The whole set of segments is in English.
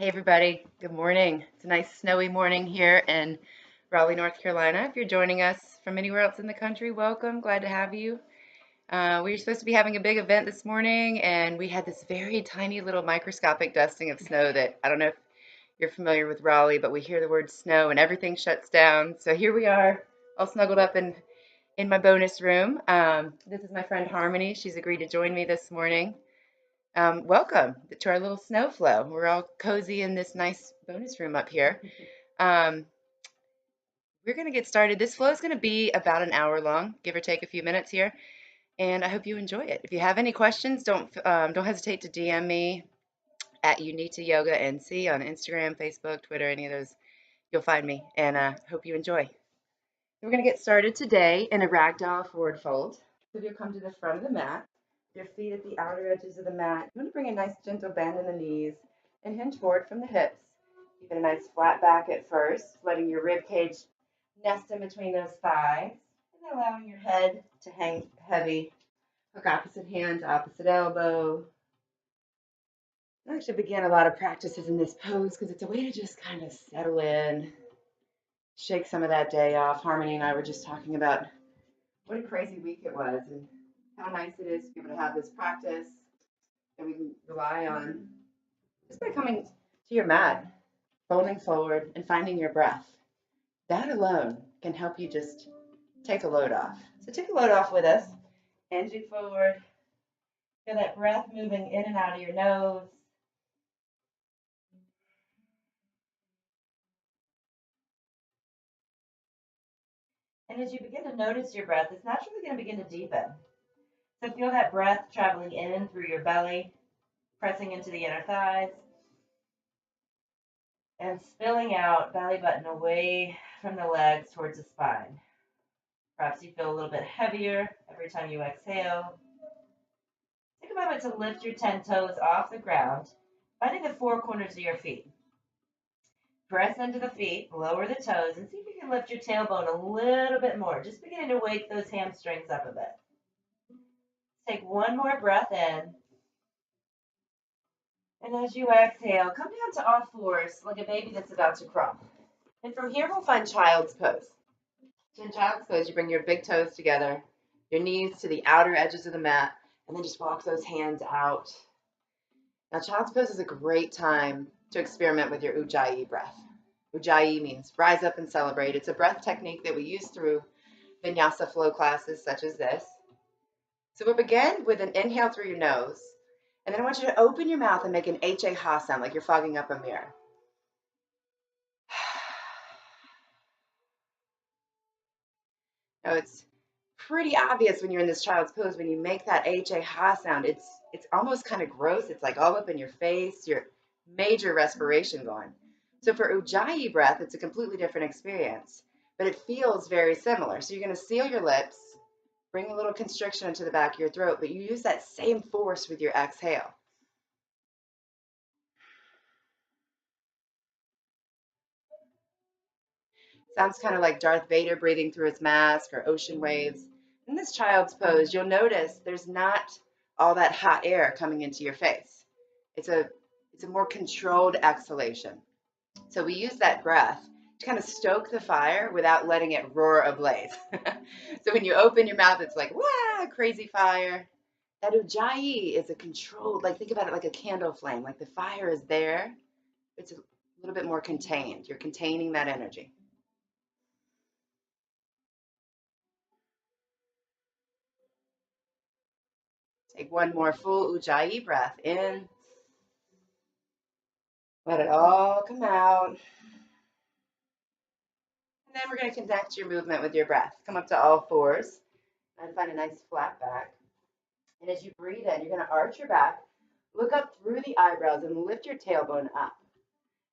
Hey everybody, good morning. It's a nice snowy morning here in Raleigh, North Carolina. If you're joining us from anywhere else in the country, welcome. Glad to have you. We were supposed to be having a big event this morning, and we had this very tiny little microscopic dusting of snow that I don't know if you're familiar with Raleigh, but we hear the word snow and everything shuts down. So here we are, all snuggled up in my bonus room. This is my friend Harmony. She's agreed to join me this morning. Welcome to our little snow flow. We're all cozy in this nice bonus room up here. Um, we're going to get started. This flow is going to be about an hour long, give or take a few minutes here, and I hope you enjoy it. If you have any questions, don't hesitate to DM me at Unita Yoga NC on Instagram, Facebook, Twitter, any of those. You'll find me, and hope you enjoy. We're going to get started today in a ragdoll forward fold. So if you'll come to the front of the mat, your feet at the outer edges of the mat. You want to bring a nice gentle bend in the knees and hinge forward from the hips. Keep it a nice flat back at first, letting your rib cage nest in between those thighs, and then allowing your head to hang heavy. Hook opposite hand to opposite elbow. I actually begin a lot of practices in this pose because it's a way to just kind of settle in, shake some of that day off. Harmony and I were just talking about what a crazy week it was and how nice it is to be able to have this practice that we can rely on just by coming to your mat, folding forward, and finding your breath. That alone can help you just take a load off. So take a load off with us. Hinge forward. Feel that breath moving in and out of your nose. And as you begin to notice your breath, it's naturally going to begin to deepen. So feel that breath traveling in through your belly, pressing into the inner thighs, and spilling out, belly button away from the legs towards the spine. Perhaps you feel a little bit heavier every time you exhale. Take a moment to lift your 10 toes off the ground, finding the four corners of your feet. Press into the feet, lower the toes, and see if you can lift your tailbone a little bit more. Just beginning to wake those hamstrings up a bit. Take one more breath in. And as you exhale, come down to all fours like a baby that's about to crawl. And from here, we'll find child's pose. So in child's pose, you bring your big toes together, your knees to the outer edges of the mat, and then just walk those hands out. Now, child's pose is a great time to experiment with your ujjayi breath. Ujjayi means rise up and celebrate. It's a breath technique that we use through vinyasa flow classes such as this. So we'll begin with an inhale through your nose, and then I want you to open your mouth and make an ha sound like you're fogging up a mirror. Now, it's pretty obvious when you're in this child's pose, when you make that ha sound, it's almost kind of gross. It's like all up in your face, your major respiration going. So for ujjayi breath, it's a completely different experience, but it feels very similar. So you're going to seal your lips, bring a little constriction into the back of your throat, but you use that same force with your exhale. Sounds kind of like Darth Vader breathing through his mask or ocean waves. In this child's pose, you'll notice there's not all that hot air coming into your face. It's a more controlled exhalation. So we use that breath to kind of stoke the fire without letting it roar ablaze. So when you open your mouth, it's like, wow, crazy fire. That ujjayi is a controlled, like think about it like a candle flame, like the fire is there. It's a little bit more contained. You're containing that energy. Take one more full ujjayi breath in. Let it all come out. And then we're going to connect your movement with your breath. Come up to all fours and find a nice flat back. And as you breathe in, you're going to arch your back, look up through the eyebrows, and lift your tailbone up.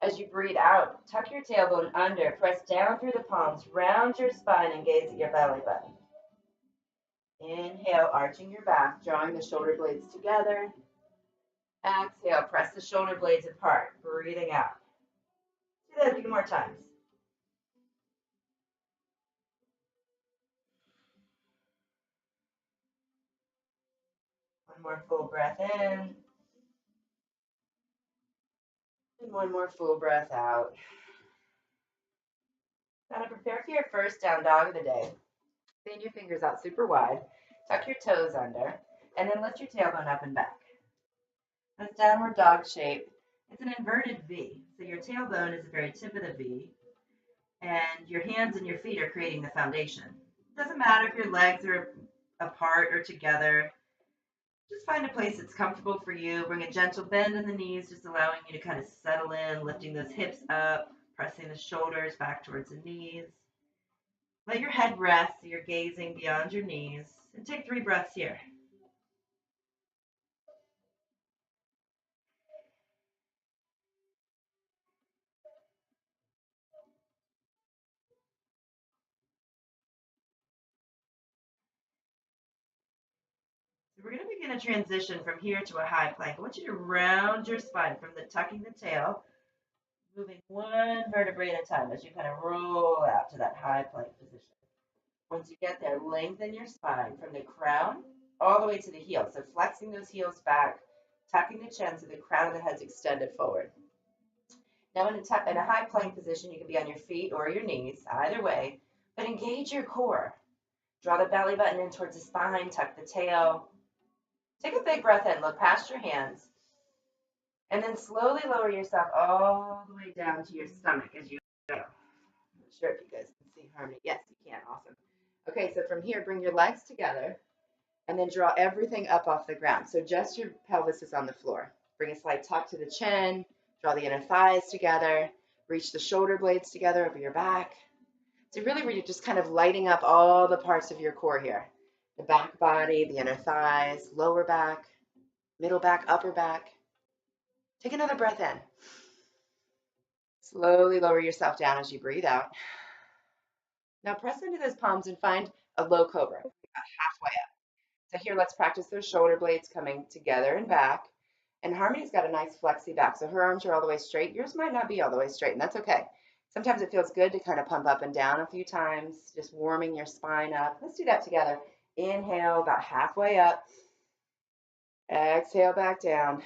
As you breathe out, tuck your tailbone under, press down through the palms, round your spine, and gaze at your belly button. Inhale, arching your back, drawing the shoulder blades together. Exhale, press the shoulder blades apart, breathing out. Do that a few more times. One more full breath in. And one more full breath out. Now to prepare for your first down dog of the day, fan your fingers out super wide, tuck your toes under, and then lift your tailbone up and back. This downward dog shape, it's an inverted V. So your tailbone is the very tip of the V, and your hands and your feet are creating the foundation. It doesn't matter if your legs are apart or together. Just find a place that's comfortable for you. Bring a gentle bend in the knees, just allowing you to kind of settle in, lifting those hips up, pressing the shoulders back towards the knees. Let your head rest so you're gazing beyond your knees. And take 3 breaths here. So we're going to begin a transition from here to a high plank. I want you to round your spine from the tucking the tail, moving one vertebrae at a time as you kind of roll out to that high plank position. Once you get there, lengthen your spine from the crown all the way to the heel. So flexing those heels back, tucking the chin so the crown of the head's extended forward. Now in a high plank position, you can be on your feet or your knees, either way, but engage your core. Draw the belly button in towards the spine, tuck the tail. Take a big breath in, look past your hands, and then slowly lower yourself all the way down to your stomach as you go. I'm not sure if you guys can see Harmony. Yes, you can. Awesome. Okay, so from here, bring your legs together and then draw everything up off the ground. So just your pelvis is on the floor. Bring a slight tuck to the chin, draw the inner thighs together, reach the shoulder blades together over your back. So really, you're just kind of lighting up all the parts of your core here. The back body, the inner thighs, lower back, middle back, upper back. Take another breath in. Slowly lower yourself down as you breathe out. Now press into those palms and find a low cobra, about halfway up. So here, let's practice those shoulder blades coming together and back. And Harmony's got a nice flexy back, so her arms are all the way straight. Yours might not be all the way straight, and that's okay. Sometimes it feels good to kind of pump up and down a few times, just warming your spine up. Let's do that together. Inhale, about halfway up. Exhale, back down.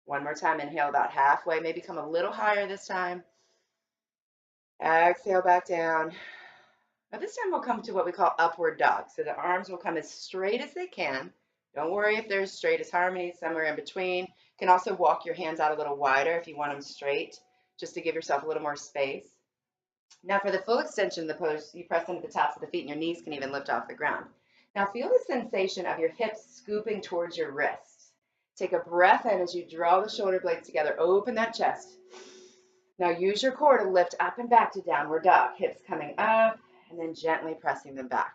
One more time, inhale about halfway, maybe come a little higher this time. Exhale, back down. Now this time we'll come to what we call upward dog. So the arms will come as straight as they can. Don't worry if they're as straight as Harmony, somewhere in between. You can also walk your hands out a little wider if you want them straight, just to give yourself a little more space. Now for the full extension of the pose, you press into the tops of the feet and your knees can even lift off the ground. Now feel the sensation of your hips scooping towards your wrists. Take a breath in as you draw the shoulder blades together, open that chest. Now use your core to lift up and back to downward dog, hips coming up and then gently pressing them back.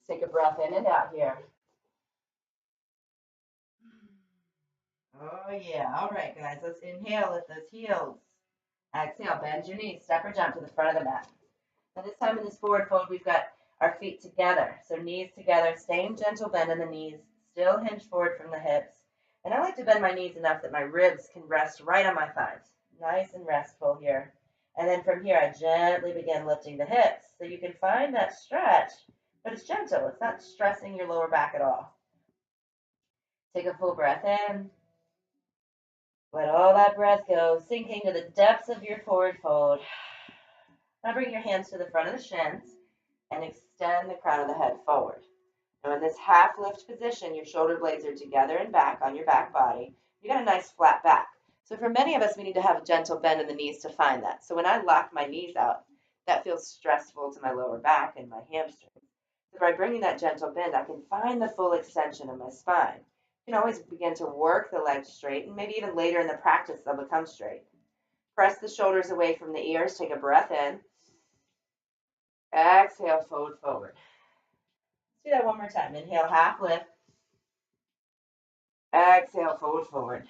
Take a breath in and out here. Oh yeah, all right guys, let's inhale, lift those heels. Exhale, bend your knees, step or jump to the front of the mat. Now this time in this forward fold, we've got our feet together. So knees together, same gentle bend in the knees, still hinge forward from the hips. And I like to bend my knees enough that my ribs can rest right on my thighs. Nice and restful here. And then from here, I gently begin lifting the hips. So you can find that stretch, but it's gentle. It's not stressing your lower back at all. Take a full breath in. Let all that breath go, sinking to the depths of your forward fold. Now bring your hands to the front of the shins and extend the crown of the head forward. Now in this half lift position, your shoulder blades are together and back on your back body. You got a nice flat back. So for many of us, we need to have a gentle bend in the knees to find that. So when I lock my knees out, that feels stressful to my lower back and my hamstrings. So by bringing that gentle bend, I can find the full extension of my spine. You can always begin to work the legs straight, and maybe even later in the practice, they'll become straight. Press the shoulders away from the ears. Take a breath in. Exhale, fold forward. Let's do that one more time. Inhale, half lift. Exhale, fold forward.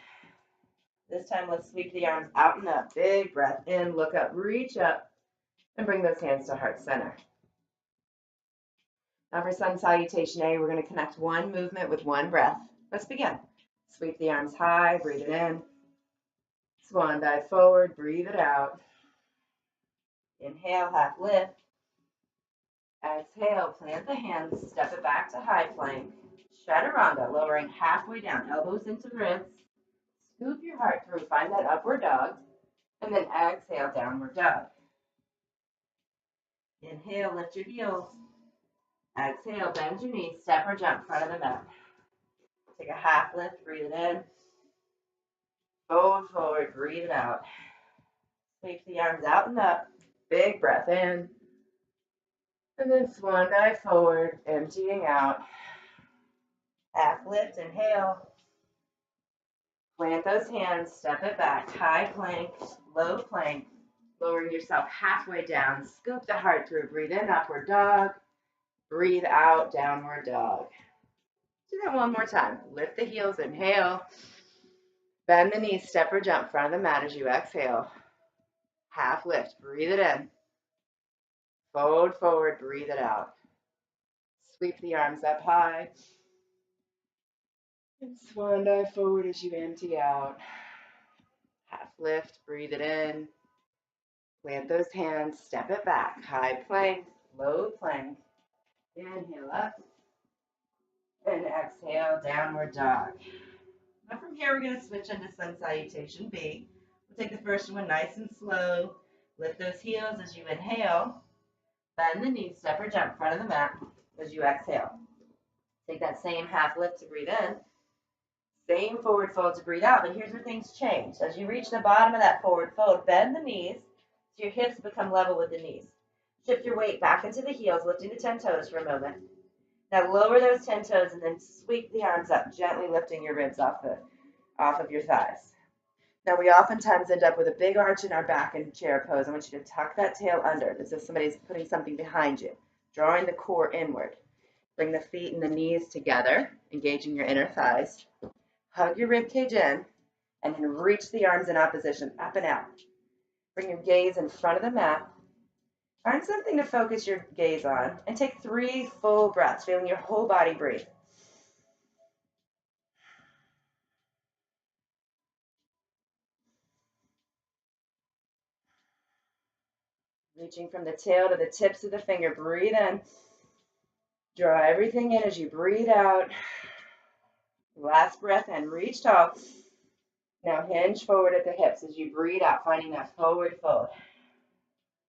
This time, let's sweep the arms out and up. Big breath in, look up, reach up, and bring those hands to heart center. Now for sun salutation A, we're going to connect one movement with one breath. Let's begin. Sweep the arms high, breathe it in. Swan dive forward, breathe it out. Inhale, half lift. Exhale, plant the hands, step it back to high plank. Chaturanga, lowering halfway down, elbows into wrists. Scoop your heart through, find that upward dog, and then exhale, downward dog. Inhale, lift your heels. Exhale, bend your knees, step or jump front of the mat. Take a half lift, breathe it in. Fold forward, breathe it out. Sweep the arms out and up. Big breath in. And then swan dive forward, emptying out. Half lift, inhale. Plant those hands, step it back. High plank, low plank. Lowering yourself halfway down. Scoop the heart through. Breathe in, upward dog. Breathe out, downward dog. Do that one more time. Lift the heels, inhale. Bend the knees, step or jump front of the mat as you exhale. Half lift, breathe it in. Fold forward, breathe it out. Sweep the arms up high. And swan dive forward as you empty out. Half lift, breathe it in. Plant those hands, step it back. High plank, low plank. Inhale up. And exhale, downward dog. Now from here, we're going to switch into sun salutation B. We'll take the first one nice and slow. Lift those heels as you inhale. Bend the knees, step or jump front of the mat as you exhale. Take that same half lift to breathe in. Same forward fold to breathe out, but here's where things change. As you reach the bottom of that forward fold, bend the knees so your hips become level with the knees. Shift your weight back into the heels, lifting the 10 toes for a moment. Now lower those 10 toes and then sweep the arms up, gently lifting your ribs off of your thighs. Now we oftentimes end up with a big arch in our back in chair pose. I want you to tuck that tail under as if somebody's putting something behind you, drawing the core inward. Bring the feet and the knees together, engaging your inner thighs. Hug your rib cage in, and then reach the arms in opposition, up and out. Bring your gaze in front of the mat. Find something to focus your gaze on, and take 3 full breaths, feeling your whole body breathe. Reaching from the tail to the tips of the finger, breathe in. Draw everything in as you breathe out. Last breath in, reach tall. Now hinge forward at the hips as you breathe out, finding that forward fold.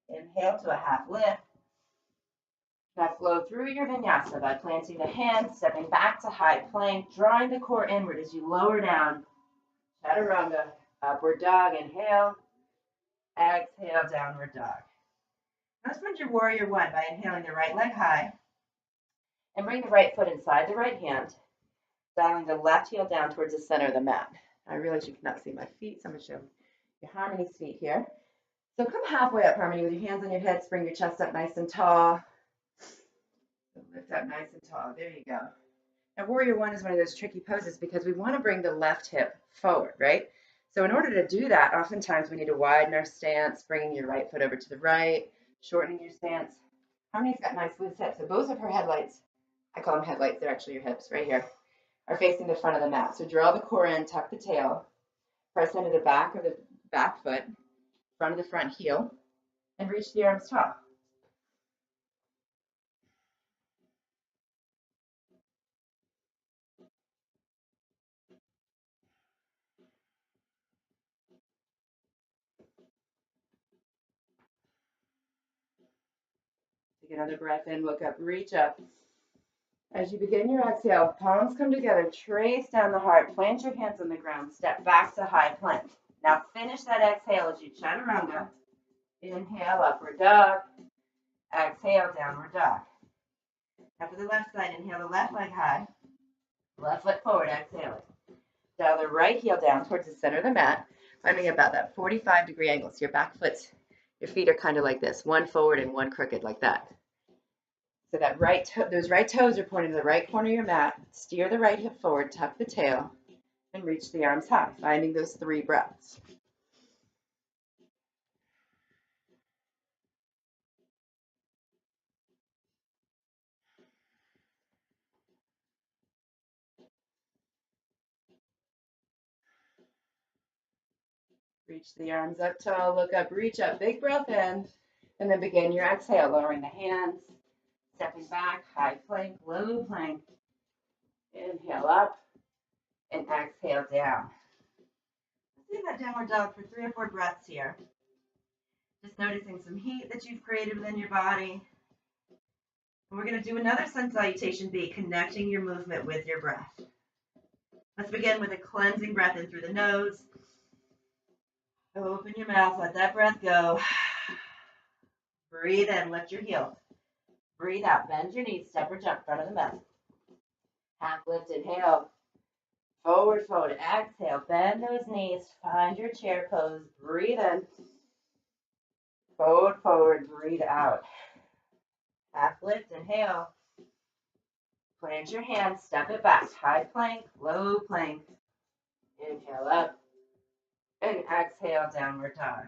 Inhale to a half lift. Now flow through your vinyasa by planting the hands, stepping back to high plank, drawing the core inward as you lower down. Chaturanga, upward dog, inhale. Exhale, downward dog. Now find your warrior one by inhaling the right leg high and bring the right foot inside the right hand, dialing the left heel down towards the center of the mat. I realize you cannot see my feet, so I'm going to show your Harmony's feet here. So come halfway up, Harmony, with your hands on your head. Bring your chest up nice and tall. Lift up nice and tall. There you go. Now, warrior one is one of those tricky poses because we want to bring the left hip forward, right? So in order to do that, oftentimes we need to widen our stance, bringing your right foot over to the right, shortening your stance. Harmony's got nice loose hips, so both of her headlights, I call them headlights, they're actually your hips right here, are facing the front of the mat. So draw the core in, tuck the tail, press into the back of the back foot, front of the front heel, and reach the arms tall. Take another breath in, look up, reach up. As you begin your exhale, palms come together, trace down the heart, plant your hands on the ground, step back to high plank. Now finish that exhale as you chaturanga. Inhale, upward dog. Exhale, downward dog. Now for the left side, inhale the left leg high, left foot forward, exhale it. Dial the right heel down towards the center of the mat, finding about that 45-degree angle. So your feet are kind of like this, one forward and one crooked like that. So that those right toes are pointing to the right corner of your mat. Steer the right hip forward, tuck the tail, and reach the arms high, finding those 3 breaths. Reach the arms up tall, look up, reach up, big breath in, and then begin your exhale, lowering the hands, stepping back, high plank, low plank. Inhale up and exhale down. that downward dog for 3 or 4 breaths here. Just noticing some heat that you've created within your body. And we're going to do another sun salutation beat, connecting your movement with your breath. Let's begin with a cleansing breath in through the nose. Open your mouth, let that breath go. Breathe in, lift your heels. Breathe out, bend your knees, step or jump, front of the mat. Half lift, inhale. Forward fold, exhale, bend those knees, find your chair pose, breathe in. Forward fold, breathe out. Half lift, inhale. Plant your hands, step it back, high plank, low plank. Inhale up, and exhale, downward dog.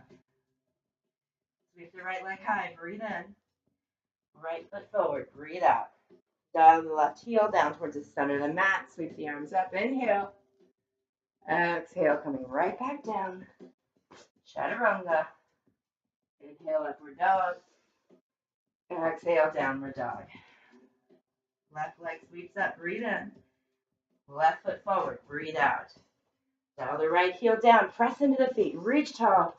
Sweep the right leg high, breathe in. Right foot forward, breathe out. Dial the left heel down towards the center of the mat, sweep the arms up, inhale. Exhale, coming right back down. Chaturanga. Inhale, upward dog. Exhale, downward dog. Left leg sweeps up, breathe in. Left foot forward, breathe out. Dial the right heel down, press into the feet, reach tall.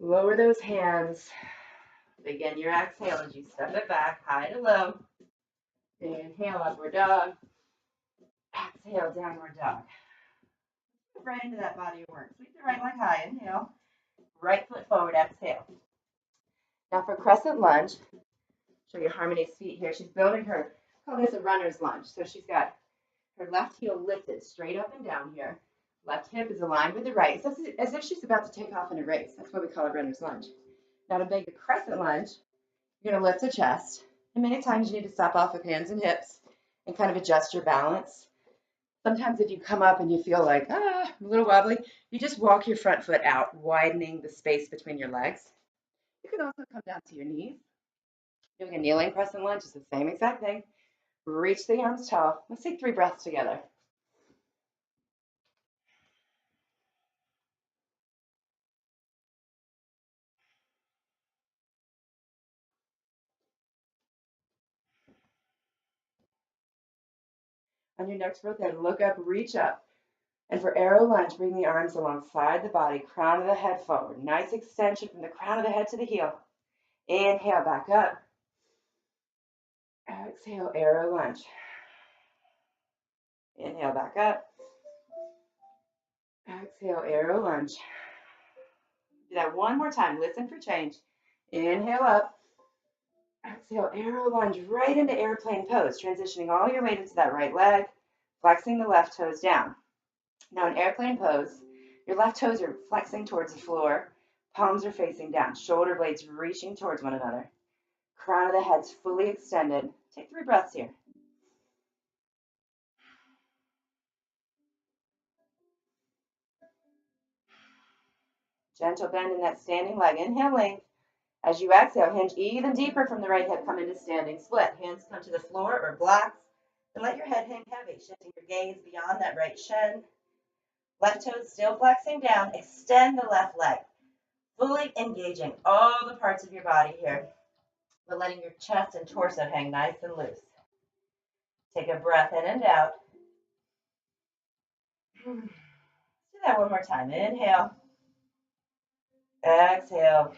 Lower those hands. Begin your exhale as you step it back, high to low. Inhale, upward dog. Exhale, downward dog. Move right into that body of work. Sweep the right leg high, inhale. Right foot forward, exhale. Now for crescent lunge, show you Harmony's feet here. She's building her, call this a runner's lunge. So she's got her left heel lifted straight up and down here. Left hip is aligned with the right. So it's as if she's about to take off in a race. That's what we call a runner's lunge. Now to make a crescent lunge, you're going to lift the chest. And many times you need to stop off with hands and hips and kind of adjust your balance. Sometimes if you come up and you feel like, I'm a little wobbly, you just walk your front foot out, widening the space between your legs. You can also come down to your knees. Doing a kneeling crescent lunge is the same exact thing. Reach the arms tall. Let's take 3 breaths together. On your next breath in, look up, reach up. And for arrow lunge, bring the arms alongside the body, crown of the head forward. Nice extension from the crown of the head to the heel. Inhale, back up. Exhale, arrow lunge. Inhale, back up. Exhale, arrow lunge. Do that one more time. Listen for change. Inhale up. Exhale, arrow lunge right into airplane pose, transitioning all your weight into that right leg, flexing the left toes down. Now in airplane pose, your left toes are flexing towards the floor, palms are facing down, shoulder blades reaching towards one another. Crown of the head's fully extended. Take 3 breaths here. Gentle bend in that standing leg. Inhale, length. As you exhale, hinge even deeper from the right hip. Come into standing split. Hands come to the floor or blocks. And let your head hang heavy, shifting your gaze beyond that right shin. Left toes still flexing down. Extend the left leg. Fully engaging all the parts of your body here, but letting your chest and torso hang nice and loose. Take a breath in and out. Let's do that one more time. Inhale. Exhale.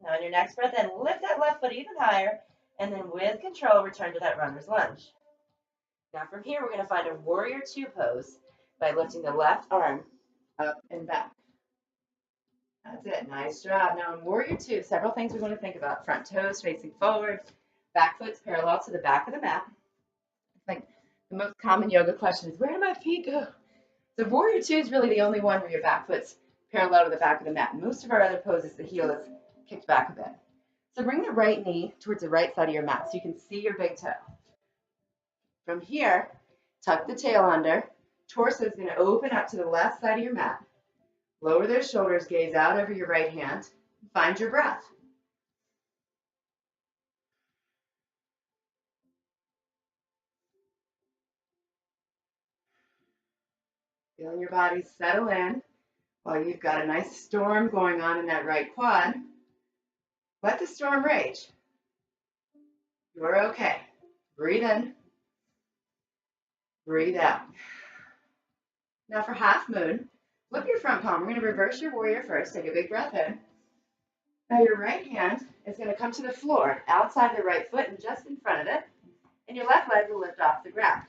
Now on your next breath in, lift that left foot even higher, and then with control, return to that runner's lunge. Now from here, we're going to find a warrior 2 pose by lifting the left arm up and back. That's it. Nice job. Now in warrior 2, several things we want to think about. Front toes facing forward, back foot's parallel to the back of the mat. It's like the most common yoga question is, where do my feet go? So warrior 2 is really the only one where your back foot's parallel to the back of the mat. Most of our other poses, the heel is kicked back a bit. So bring the right knee towards the right side of your mat so you can see your big toe. From here, tuck the tail under. Torso is going to open up to the left side of your mat. Lower those shoulders, gaze out over your right hand. Find your breath. Feeling your body settle in while you've got a nice storm going on in that right quad. Let the storm rage. You're okay. Breathe in. Breathe out. Now for half moon, Flip your front palm. We're going to reverse your warrior first. Take a big breath in. Now your right hand is going to come to the floor, outside the right foot and just in front of it. And your left leg will lift off the ground.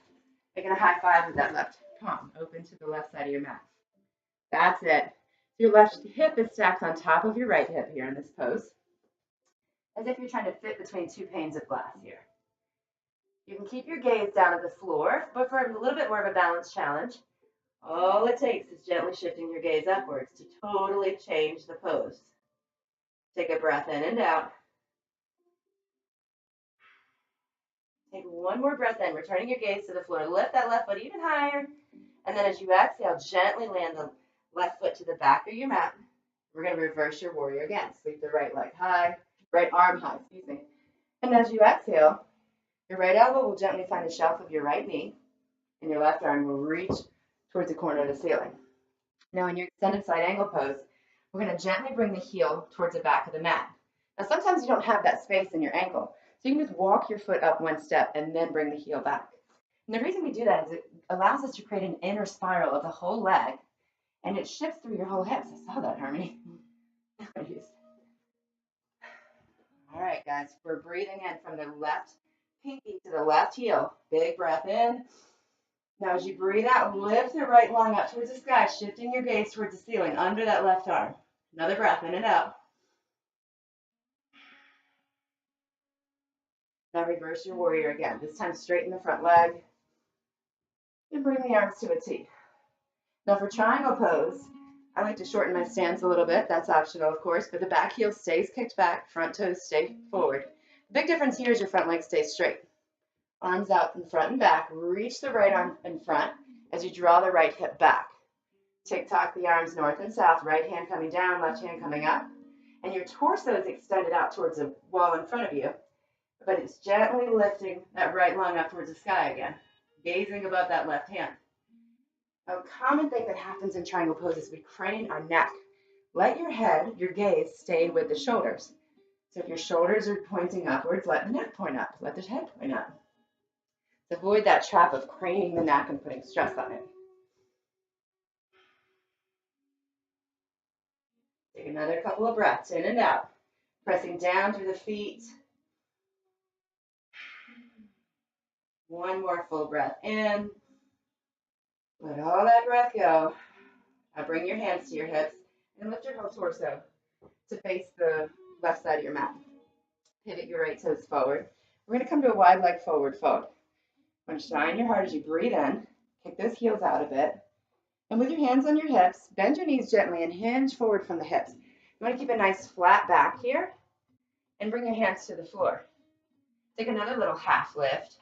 Making a high five with that left palm open to the left side of your mat. That's it. Your left hip is stacked on top of your right hip here in this pose, as if you're trying to fit between two panes of glass here. You can keep your gaze down at the floor, but for a little bit more of a balance challenge, all it takes is gently shifting your gaze upwards to totally change the pose. Take a breath in and out. Take one more breath in, returning your gaze to the floor. Lift that left foot even higher. And then as you exhale, gently land the left foot to the back of your mat. We're going to reverse your warrior again. Sweep the right leg high, right arm high, excuse me. And as you exhale, your right elbow will gently find the shelf of your right knee, and your left arm will reach towards the corner of the ceiling. Now in your extended side angle pose, we're going to gently bring the heel towards the back of the mat. Now sometimes you don't have that space in your ankle, so you can just walk your foot up one step and then bring the heel back. And the reason we do that is it allows us to create an inner spiral of the whole leg, and it shifts through your whole hips. I saw that, Harmony. All right, guys, we're breathing in from the left pinky to the left heel. Big breath in. Now as you breathe out, lift the right lung up towards the sky, shifting your gaze towards the ceiling under that left arm. Another breath in and out. Now reverse your warrior again. This time straighten the front leg and bring the arms to a T. Now for triangle pose, I like to shorten my stance a little bit. That's optional, of course, but the back heel stays kicked back, front toes stay forward. The big difference here is your front leg stays straight. Arms out in front and back. Reach the right arm in front as you draw the right hip back. Tick-tock the arms north and south, right hand coming down, left hand coming up. And your torso is extended out towards the wall in front of you, but it's gently lifting that right lung up towards the sky again, gazing above that left hand. A common thing that happens in triangle pose is we crane our neck. Let your head, your gaze, stay with the shoulders. So if your shoulders are pointing upwards, let the neck point up. Let the head point up. To avoid that trap of craning the neck and putting stress on it. Take another couple of breaths in and out. Pressing down through the feet. One more full breath in. Let all that breath go. Now bring your hands to your hips and lift your whole torso to face the left side of your mat. Pivot your right toes forward. We're going to come to a wide leg forward fold. I'm going to shine your heart as you breathe in. Kick those heels out a bit. And with your hands on your hips, bend your knees gently and hinge forward from the hips. You want to keep a nice flat back here and bring your hands to the floor. Take another little half lift.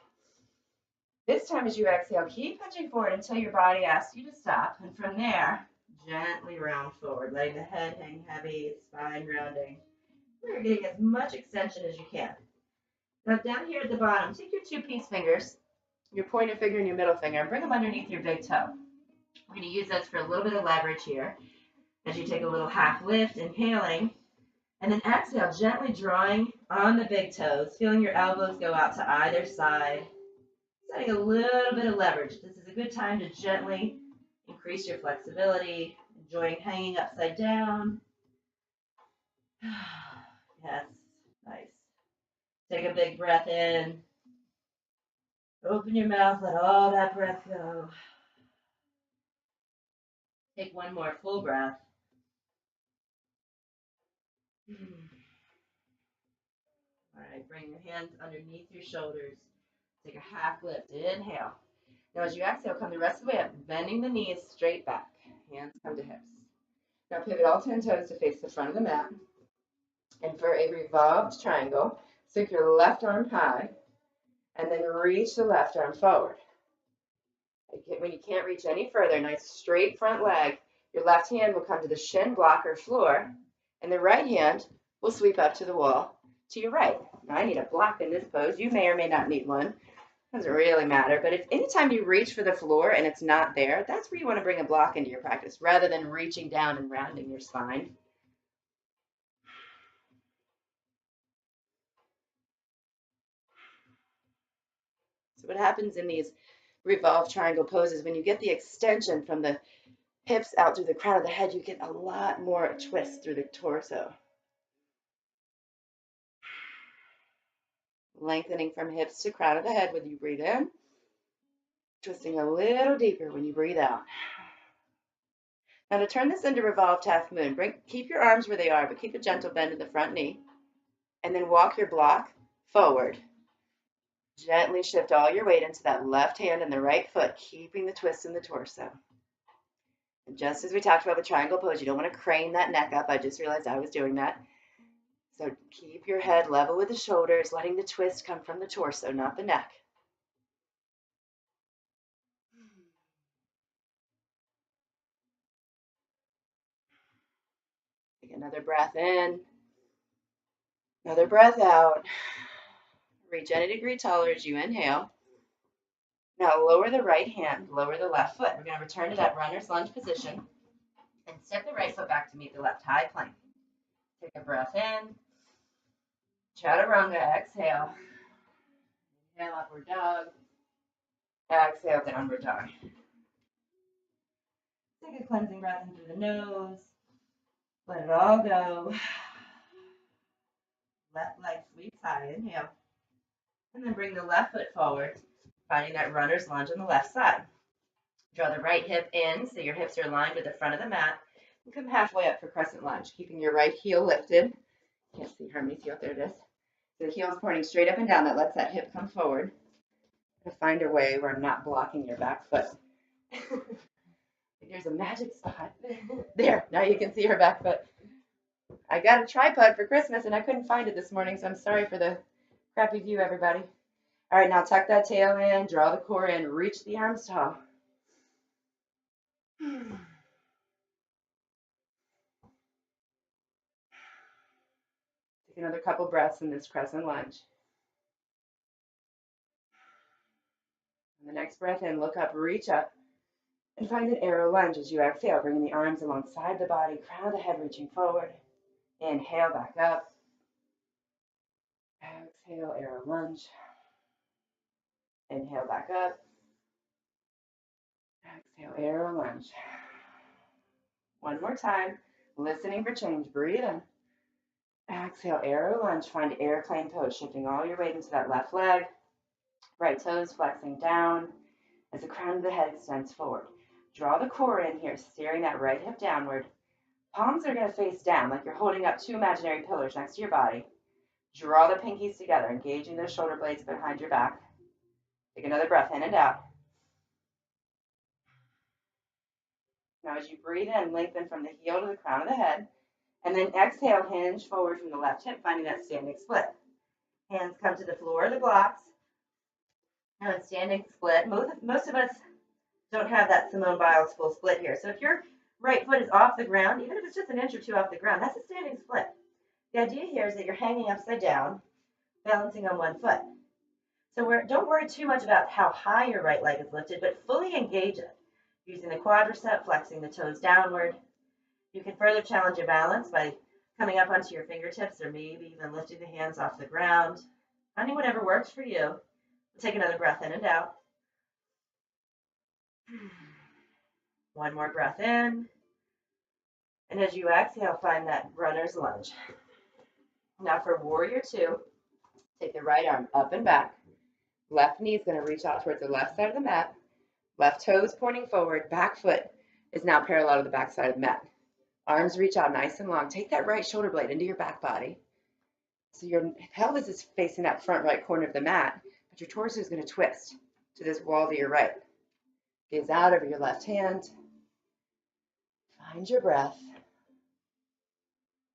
This time as you exhale, keep punching forward until your body asks you to stop. And from there, gently round forward, letting the head hang heavy, spine rounding. You're getting as much extension as you can. Now down here at the bottom, take your two peace fingers, your pointer finger and your middle finger, and bring them underneath your big toe. We're going to use those for a little bit of leverage here as you take a little half lift, inhaling, and then exhale, gently drawing on the big toes, feeling your elbows go out to either side, setting a little bit of leverage. This is a good time to gently increase your flexibility, enjoying hanging upside down. Yes, nice. Take a big breath in. Open your mouth, let all that breath go. Take one more full breath. All right, bring your hands underneath your shoulders. Take a half lift. Inhale. Now as you exhale, come the rest of the way up, bending the knees straight back. Hands come to hips. Now pivot all 10 toes to face the front of the mat. And for a revolved triangle, stick your left arm high and then reach the left arm forward. When you can't reach any further, nice straight front leg, your left hand will come to the shin blocker floor, and the right hand will sweep up to the wall to your right. Now, I need a block in this pose. You may or may not need one. Doesn't really matter. But if anytime you reach for the floor and it's not there, that's where you want to bring a block into your practice rather than reaching down and rounding your spine. So what happens in these revolved triangle poses, when you get the extension from the hips out through the crown of the head, you get a lot more twist through the torso. Lengthening from hips to crown of the head when you breathe in, twisting a little deeper when you breathe out. Now to turn this into revolved half moon, keep your arms where they are, but keep a gentle bend in the front knee. And then walk your block forward. Gently shift all your weight into that left hand and the right foot, keeping the twist in the torso. And just as we talked about the triangle pose, you don't want to crane that neck up. I just realized I was doing that. So keep your head level with the shoulders, letting the twist come from the torso, not the neck. Take another breath in, another breath out. Reach any degree taller as you inhale. Now lower the right hand, lower the left foot. We're going to return to that runner's lunge position and step the right foot back to meet the left high plank. Take a breath in. Chaturanga, exhale. Inhale, upward dog. Exhale, downward dog. Take a cleansing breath in through the nose. Let it all go. Left leg sweeps high. Inhale. And then bring the left foot forward, finding that runner's lunge on the left side. Draw the right hip in so your hips are aligned with the front of the mat. And come halfway up for crescent lunge, keeping your right heel lifted. Can't see Harmony's heel. There it is. So the heel is pointing straight up and down. That lets that hip come forward. To find a way where I'm not blocking your back foot. There's a magic spot. There, now you can see her back foot. I got a tripod for Christmas and I couldn't find it this morning, so I'm sorry for the crappy view, everybody. All right, now tuck that tail in, draw the core in, reach the arms tall. Take another couple breaths in this crescent lunge. And the next breath in, look up, reach up, and find an arrow lunge as you exhale, bringing the arms alongside the body, crown of the head reaching forward. Inhale, back up. Exhale, arrow lunge. Inhale, back up. Exhale, arrow lunge. One more time. Listening for change. Breathe in. Exhale, arrow lunge. Find airplane pose, shifting all your weight into that left leg. Right toes flexing down as the crown of the head extends forward. Draw the core in here, steering that right hip downward. Palms are going to face down like you're holding up two imaginary pillars next to your body. Draw the pinkies together, engaging those shoulder blades behind your back. Take another breath in and out. Now as you breathe in, lengthen from the heel to the crown of the head. And then exhale, hinge forward from the left hip, finding that standing split. Hands come to the floor of the blocks. Now in standing split, most of us don't have that Simone Biles full split here. So if your right foot is off the ground, even if it's just an inch or two off the ground, that's a standing split. The idea here is that you're hanging upside down, balancing on one foot. So don't worry too much about how high your right leg is lifted, but fully engage it. Using the quadricep, flexing the toes downward. You can further challenge your balance by coming up onto your fingertips or maybe even lifting the hands off the ground. Finding whatever works for you. Take another breath in and out. One more breath in. And as you exhale, find that runner's lunge. Now for warrior two, take the right arm up and back. Left knee is going to reach out towards the left side of the mat. Left toes pointing forward. Back foot is now parallel to the back side of the mat. Arms reach out nice and long. Take that right shoulder blade into your back body. So your pelvis is facing that front right corner of the mat, but your torso is going to twist to this wall to your right. Gaze out over your left hand. Find your breath.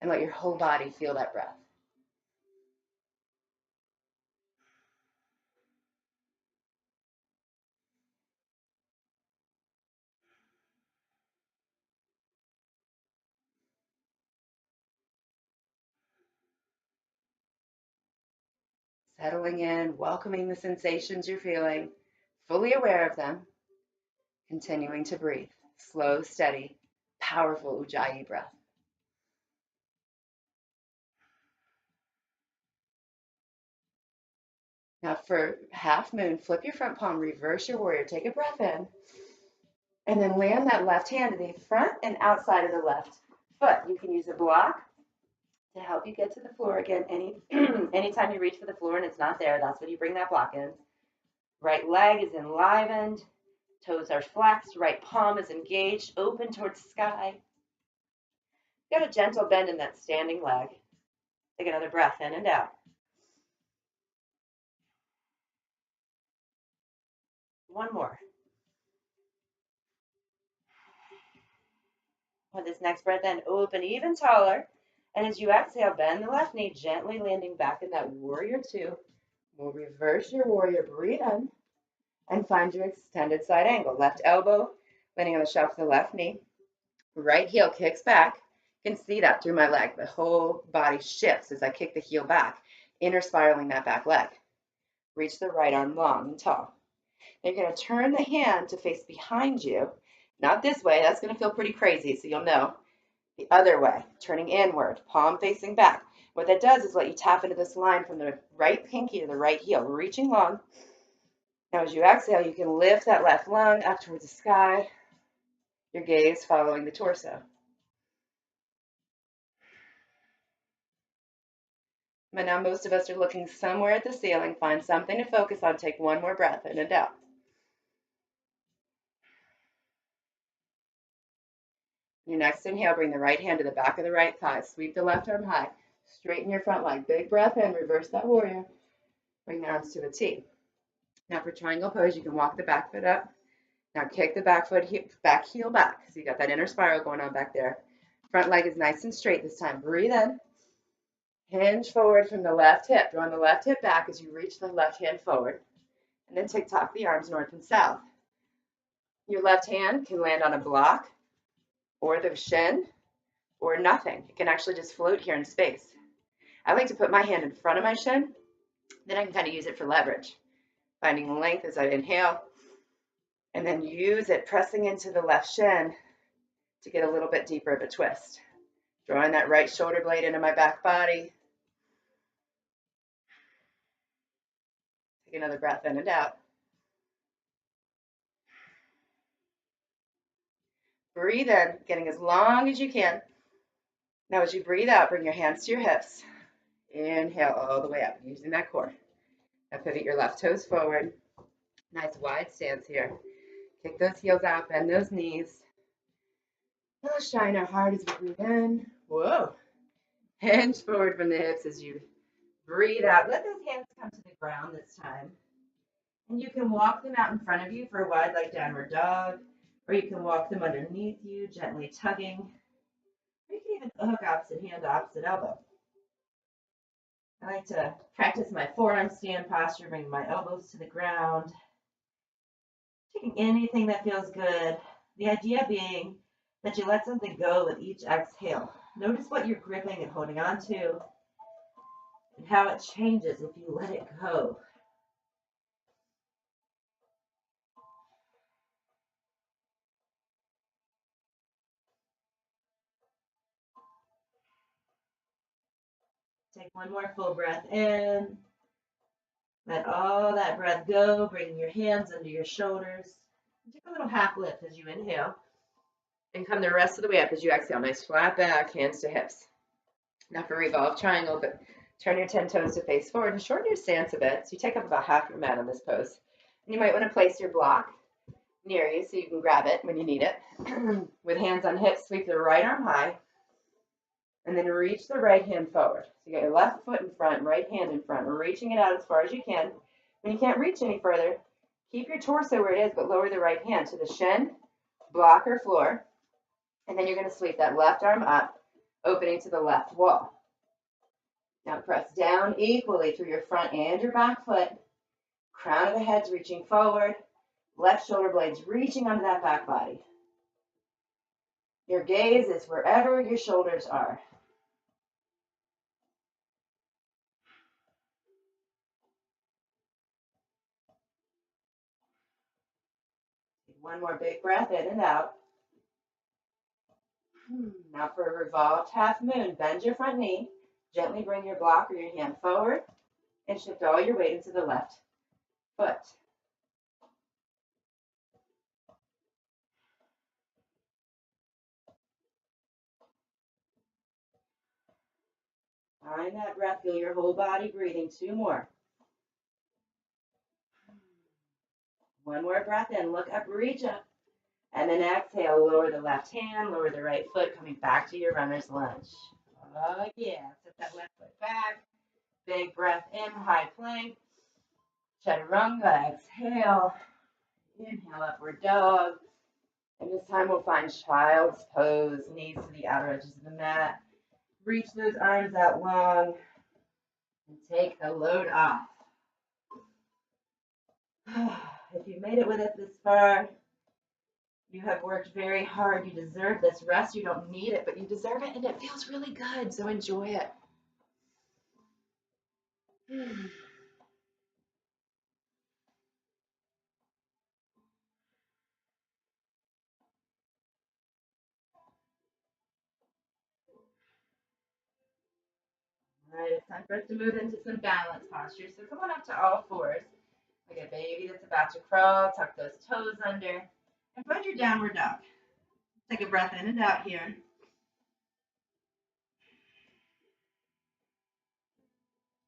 And let your whole body feel that breath. Settling in, welcoming the sensations you're feeling, fully aware of them, continuing to breathe. Slow, steady, powerful ujjayi breath. Now for half moon, flip your front palm, reverse your warrior. Take a breath in. And then land that left hand to the front and outside of the left foot. You can use a block to help you get to the floor. Again, anytime you reach for the floor and it's not there, that's when you bring that block in. Right leg is enlivened. Toes are flexed. Right palm is engaged, open towards the sky. Got a gentle bend in that standing leg. Take another breath in and out. One more. With this next breath in, open even taller. And as you exhale, bend the left knee, gently landing back in that warrior two. We'll reverse your warrior. Breathe in and find your extended side angle. Left elbow landing on the shelf of the left knee. Right heel kicks back. You can see that through my leg. The whole body shifts as I kick the heel back, inner spiraling that back leg. Reach the right arm long and tall. Now you're going to turn the hand to face behind you. Not this way. That's going to feel pretty crazy, so you'll know. The other way, turning inward, palm facing back. What that does is let you tap into this line from the right pinky to the right heel, reaching long. Now as you exhale, you can lift that left lung up towards the sky, your gaze following the torso. But now most of us are looking somewhere at the ceiling. Find something to focus on. Take one more breath in and out. Your next inhale, bring the right hand to the back of the right thigh. Sweep the left arm high. Straighten your front leg. Big breath in. Reverse that warrior. Bring the arms to a T. Now for triangle pose, you can walk the back foot up. Now kick the back foot, back heel back. So you got that inner spiral going on back there. Front leg is nice and straight this time. Breathe in. Hinge forward from the left hip. Drawing the left hip back as you reach the left hand forward. And then tick-tock the arms north and south. Your left hand can land on a block or the shin or nothing. It can actually just float here in space. I like to put my hand in front of my shin. Then I can kind of use it for leverage. Finding length as I inhale. And then use it pressing into the left shin to get a little bit deeper of a twist. Drawing that right shoulder blade into my back body. Take another breath in and out. Breathe in, getting as long as you can. Now as you breathe out, bring your hands to your hips. Inhale all the way up, using that core. Now pivot your left toes forward. Nice wide stance here. Kick those heels out, bend those knees. Now shine our heart as we breathe in. Whoa. Hinge forward from the hips as you breathe out. Let those hands come to the ground this time. And you can walk them out in front of you for a wide leg downward dog, or you can walk them underneath you, gently tugging. Or you can even hook opposite hand, opposite elbow. I like to practice my forearm stand posture, bring my elbows to the ground. Taking anything that feels good. The idea being that you let something go with each exhale. Notice what you're gripping and holding on to, and how it changes if you let it go. Take one more full breath in. Let all that breath go. Bring your hands under your shoulders. Take a little half lift as you inhale. And come the rest of the way up as you exhale. Nice flat back, hands to hips. Now for revolve triangle, but turn your 10 toes to face forward and shorten your stance a bit. So you take up about half your mat on this pose. And you might want to place your block near you so you can grab it when you need it. With hands on hips, sweep the right arm high. And then reach the right hand forward. So you got your left foot in front, right hand in front, reaching it out as far as you can. When you can't reach any further, keep your torso where it is, but lower the right hand to the shin, block, or floor. And then you're going to sweep that left arm up, opening to the left wall. Now press down equally through your front and your back foot. Crown of the head's reaching forward. Left shoulder blades reaching onto that back body. Your gaze is wherever your shoulders are. One more big breath in and out. Now for a revolved half moon, bend your front knee. Gently bring your block or your hand forward and shift all your weight into the left foot. Find that breath. Feel your whole body breathing. 2 more. One more breath in. Look up, reach up. And then exhale. Lower the left hand, lower the right foot, coming back to your runner's lunge. Oh, yeah. Set that left foot back. Big breath in, high plank. Chaturanga. Exhale. Inhale, upward dog. And this time we'll find child's pose. Knees to the outer edges of the mat. Reach those arms out long. And take the load off. If you made it with us this far, you have worked very hard. You deserve this rest. You don't need it, but you deserve it, and it feels really good, so enjoy it. All right, it's time for us to move into some balance postures. So come on up to all fours, like a baby that's about to crawl. Tuck those toes under, and find your downward dog. Take a breath in and out here.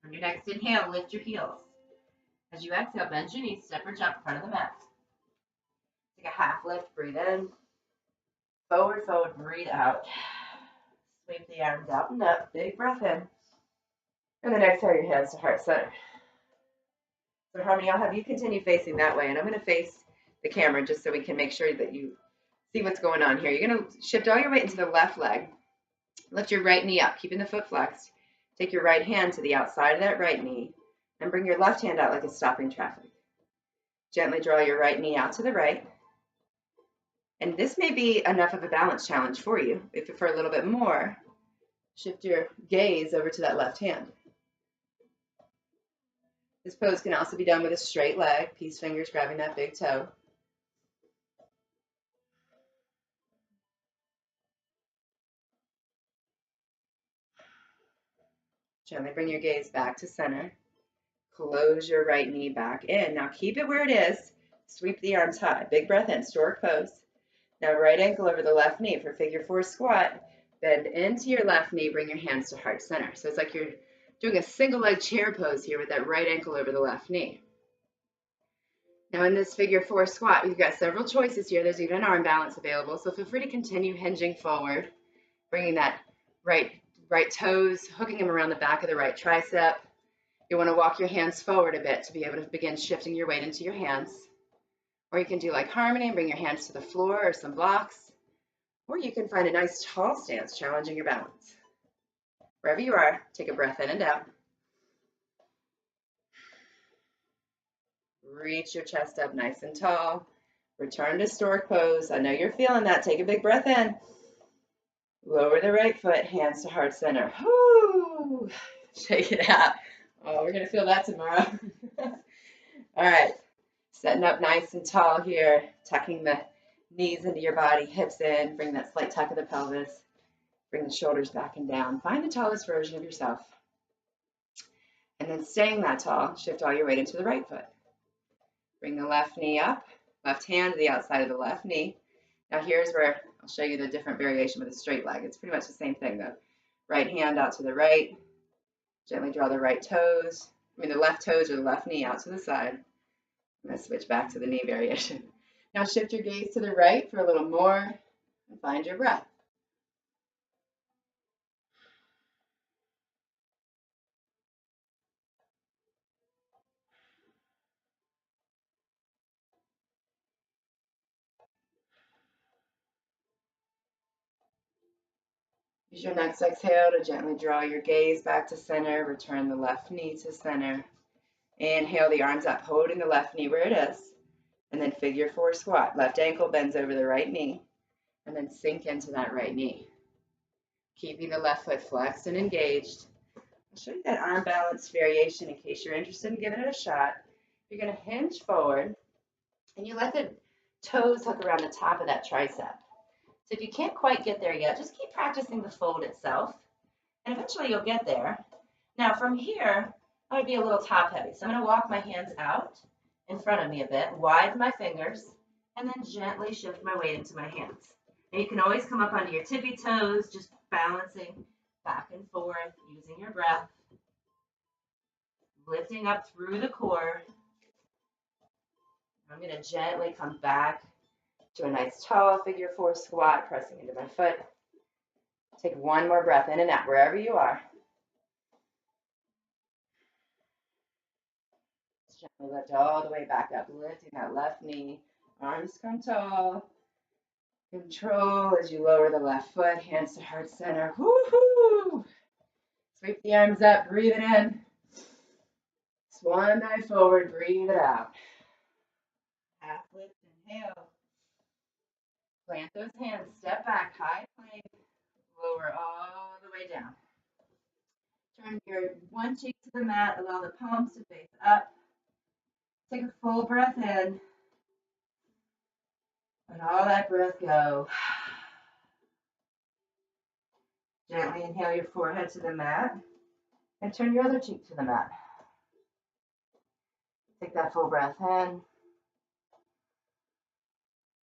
On your next inhale, lift your heels. As you exhale, bend your knees, step or jump in front of the mat. Take a half lift, breathe in. Forward, fold, breathe out. Sweep the arms out and up. Big breath in. And then exhale your hands to heart center. So Harmony, I'll have you continue facing that way, and I'm going to face the camera just so we can make sure that you see what's going on here. You're going to shift all your weight into the left leg. Lift your right knee up, keeping the foot flexed. Take your right hand to the outside of that right knee, and bring your left hand out like it's stopping traffic. Gently draw your right knee out to the right. And this may be enough of a balance challenge for you. If for a little bit more, shift your gaze over to that left hand. This pose can also be done with a straight leg, peace fingers grabbing that big toe. Gently bring your gaze back to center. Close your right knee back in. Now keep it where it is. Sweep the arms high. Big breath in, stork pose. Now right ankle over the left knee for figure 4 squat. Bend into your left knee, bring your hands to heart center. So it's like you're doing a single leg chair pose here with that right ankle over the left knee. Now in this figure 4 squat, we've got several choices here. There's even an arm balance available, so feel free to continue hinging forward, bringing that right toes, hooking them around the back of the right tricep. You want to walk your hands forward a bit to be able to begin shifting your weight into your hands. Or you can do like Harmony and bring your hands to the floor or some blocks. Or you can find a nice tall stance, challenging your balance. Wherever you are, take a breath in and out. Reach your chest up nice and tall. Return to stork pose. I know you're feeling that. Take a big breath in. Lower the right foot, hands to heart center. Whoo! Shake it out. Oh, we're going to feel that tomorrow. All right. Setting up nice and tall here. Tucking the knees into your body, hips in. Bring that slight tuck of the pelvis. Bring the shoulders back and down. Find the tallest version of yourself. And then staying that tall, shift all your weight into the right foot. Bring the left knee up, left hand to the outside of the left knee. Now here's where I'll show you the different variation with a straight leg. It's pretty much the same thing though. Right hand out to the right. Gently draw the the left toes or the left knee out to the side. I'm going to switch back to the knee variation. Now shift your gaze to the right for a little more and find your breath. Use your next exhale to gently draw your gaze back to center. Return the left knee to center. Inhale the arms up, holding the left knee where it is. And then figure 4 squat. Left ankle bends over the right knee. And then sink into that right knee. Keeping the left foot flexed and engaged. I'll show you that arm balance variation in case you're interested in giving it a shot. You're going to hinge forward. And you let the toes hook around the top of that tricep. So if you can't quite get there yet, just keep practicing the fold itself, and eventually you'll get there. Now from here, I would be a little top heavy. So I'm going to walk my hands out in front of me a bit, widen my fingers, and then gently shift my weight into my hands. And you can always come up onto your tippy toes, just balancing back and forth, using your breath, lifting up through the core. I'm going to gently come back to a nice tall figure 4 squat, pressing into my foot. Take one more breath in and out, wherever you are. Gently lift all the way back up, lifting that left knee. Arms come tall. Control as you lower the left foot, hands to heart center. Woohoo! Sweep the arms up, breathe it in. Swan dive forward, breathe it out. Half lift, inhale. Plant those hands, step back, high plank, lower all the way down. Turn your one cheek to the mat, allow the palms to face up. Take a full breath in. Let all that breath go. Gently inhale your forehead to the mat and turn your other cheek to the mat. Take that full breath in.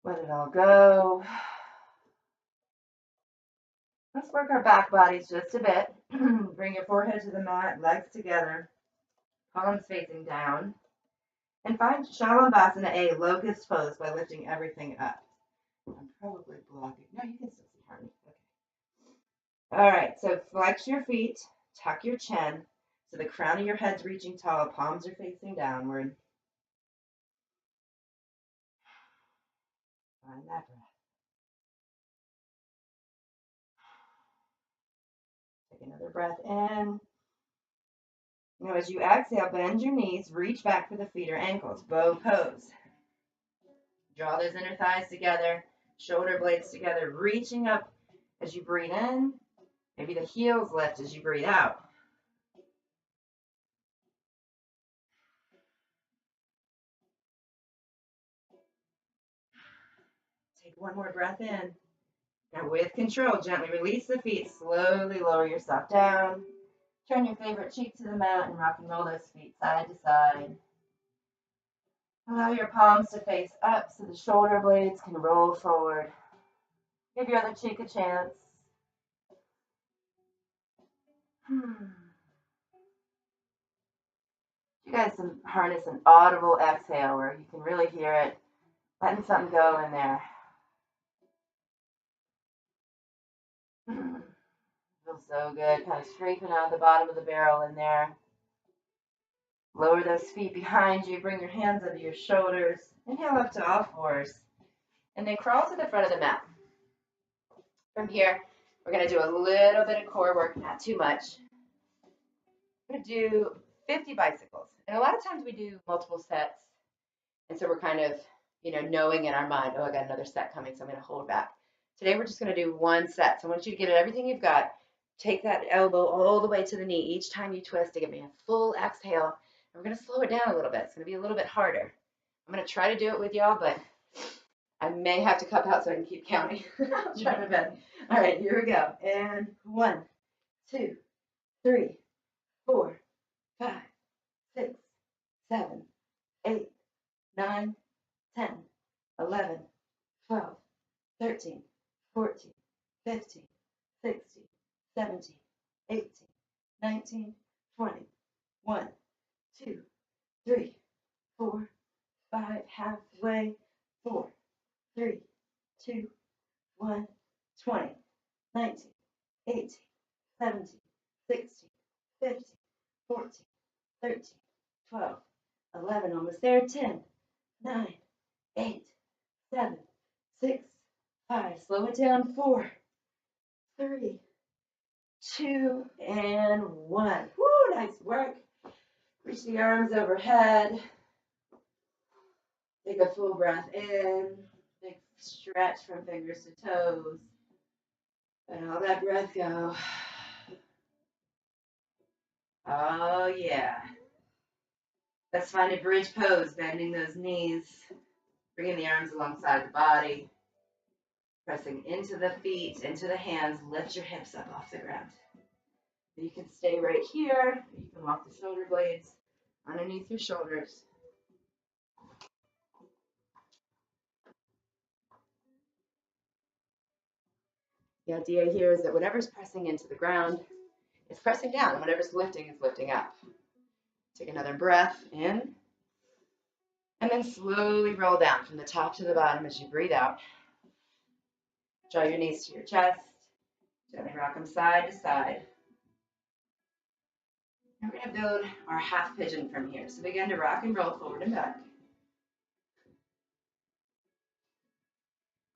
Let it all go. Let's work our back bodies just a bit. Bring your forehead to the mat, legs together, palms facing down. And find Shalabhasana A, locust pose, by lifting everything up. I'm probably blocking. No, you can still see Harmony. Okay. All right, so flex your feet, tuck your chin, so the crown of your head's reaching tall, palms are facing downward. Find that breath. Take another breath in. Now, as you exhale, bend your knees, reach back for the feet or ankles, bow pose. Draw those inner thighs together, shoulder blades together, reaching up as you breathe in. Maybe the heels lift as you breathe out. Take one more breath in. Now, with control, gently release the feet, slowly lower yourself down. Turn your favorite cheek to the mat and rock and roll those feet side to side. Allow your palms to face up so the shoulder blades can roll forward. Give your other cheek a chance. You guys can harness an audible exhale where you can really hear it, letting something go in there. Feels so good. Kind of scraping out the bottom of the barrel in there. Lower those feet behind you. Bring your hands under your shoulders. Inhale up to all fours. And then crawl to the front of the mat. From here, we're going to do a little bit of core work, not too much. We're going to do 50 bicycles. And a lot of times we do multiple sets. And so we're kind of, knowing in our mind, oh, I got another set coming, so I'm going to hold back. Today we're just going to do one set. So I want you to give it everything you've got. Take that elbow all the way to the knee each time you twist to give me a full exhale. And we're going to slow it down a little bit. It's going to be a little bit harder. I'm going to try to do it with y'all, but I may have to cup out so I can keep counting. I'll try my best. All right, here we go. And 1, 2, 3, 4, 5, 6, 7, 8, 9, 10, 11, 12, 13, 14, 15, 16, 17, 18, 19, 20, 1, 2, 3, 4, 5, halfway, 4, 3, 2, 1, 20, 19, 18, 17, 16, 15, 14, 13, 12, 11, almost there, 10, 9, 8, 7, 6, 5, slow it down, 4, 3, 2, and 1. Woo, nice work. Reach the arms overhead. Take a full breath in. Big stretch from fingers to toes. Let all that breath go. Oh, yeah. Let's find a bridge pose, bending those knees, bringing the arms alongside the body, pressing into the feet, into the hands. Lift your hips up off the ground. You can stay right here. You can walk the shoulder blades underneath your shoulders. The idea here is that whatever's pressing into the ground is pressing down, and whatever's lifting is lifting up. Take another breath in, and then slowly roll down from the top to the bottom as you breathe out. Draw your knees to your chest. Gently rock them side to side. And we're going to build our half pigeon from here. So begin to rock and roll forward and back.